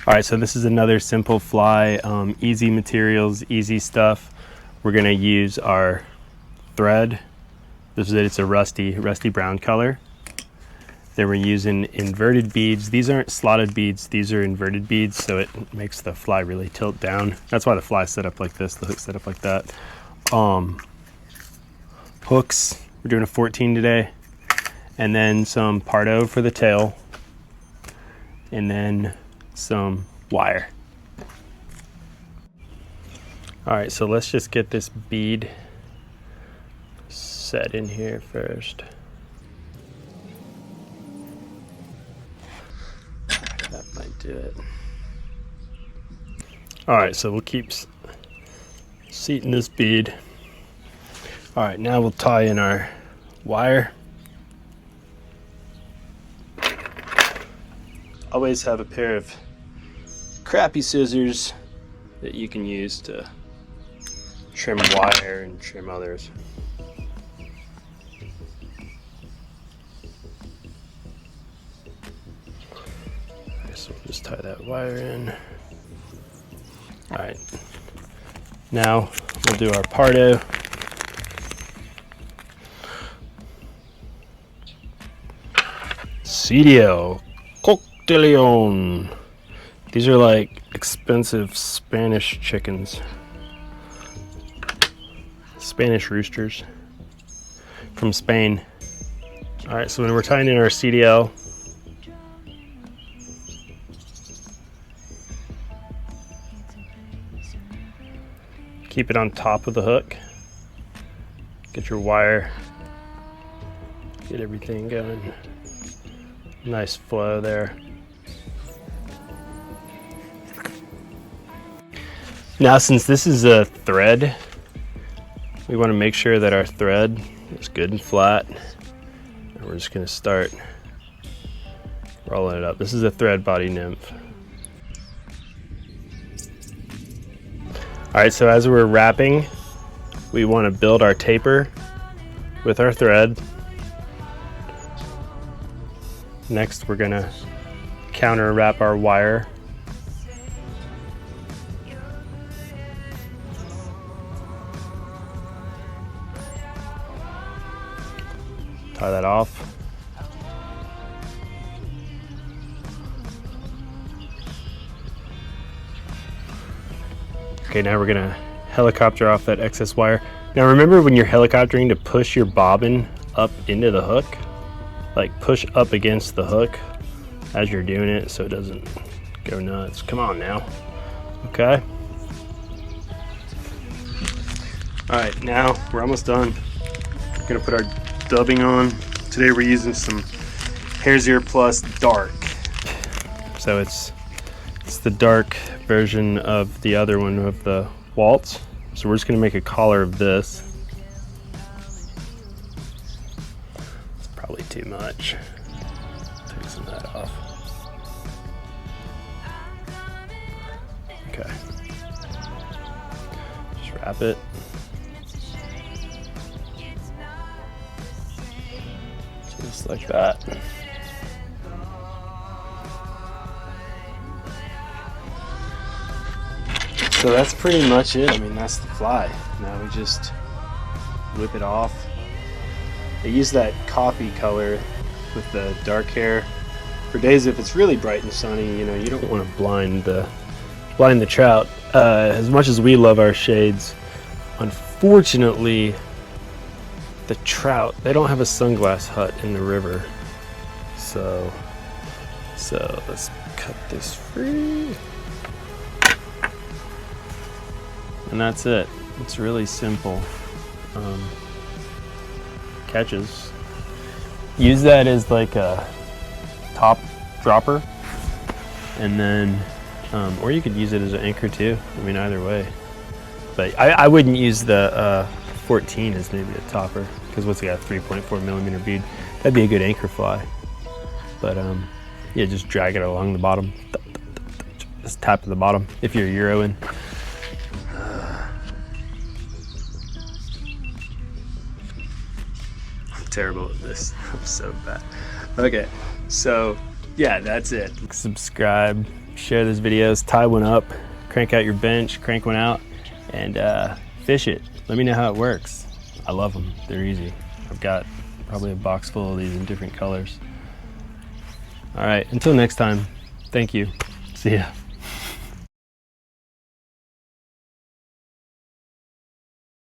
All right, so this is another simple fly, easy materials, easy stuff. We're gonna use our thread. This is it, it's a rusty brown color. Then we're using inverted beads. These aren't slotted beads, these are inverted beads, so it makes the fly really tilt down. That's why the fly's set up like this, the hook's set up like that. Hooks, we're doing a 14 today. And then some Pardo for the tail. And then some wire. All right, so let's just get this bead set in here first. That might do it. All right, so we'll keep seating this bead. All right, now we'll tie in our wire. Always have a pair of crappy scissors that you can use to trim wire and trim others. So we'll just tie that wire in. All right, now we'll do our Pardo. CDL de Leon. These are like expensive Spanish chickens. Spanish roosters from Spain. All right, so when we're tying in our CDL, keep it on top of the hook. Get your wire, get everything going. Nice flow there. Now, since this is a thread, we want to make sure that our thread is good and flat. And we're just going to start rolling it up. This is a thread body nymph. All right, so as we're wrapping, we want to build our taper with our thread. Next, we're going to counter wrap our wire. Tie that off. Okay, now we're gonna helicopter off that excess wire. Now remember, when you're helicoptering, to push your bobbin up into the hook. Like push up against the hook as you're doing it so it doesn't go nuts. Come on now. Okay. All right, now we're almost done. We're gonna put our dubbing on. Today we're using some Hares Plus Dark. So it's the dark version of the other one, of the Waltz. So we're just gonna make a collar of this. It's probably too much. Take some of that off. Okay. Just wrap it. Just like that. So that's pretty much it. I mean, that's the fly. Now we just whip it off. I use that coffee color with the dark hair for days if it's really bright and sunny. You know, you don't want to blind the trout. As much as we love our shades, unfortunately, the trout, they don't have a sunglass hut in the river. So let's cut this free. And that's it. It's really simple. Catches. Use that as like a top dropper, and then, or you could use it as an anchor too. I mean, either way. But I wouldn't use the 14 as maybe a topper, because what's it got, 3.4 millimeter bead? That'd be a good anchor fly. But yeah, just drag it along the bottom. Just tap to the bottom if you're Euroing. I'm terrible at this. I'm so bad. Okay, so Yeah, that's it. Subscribe, share these videos, tie one up, crank out your bench, crank one out, and fish it. Let me know how it works. I love them. They're easy. I've got probably a box full of these in different colors. All right, until next time, thank you. See ya.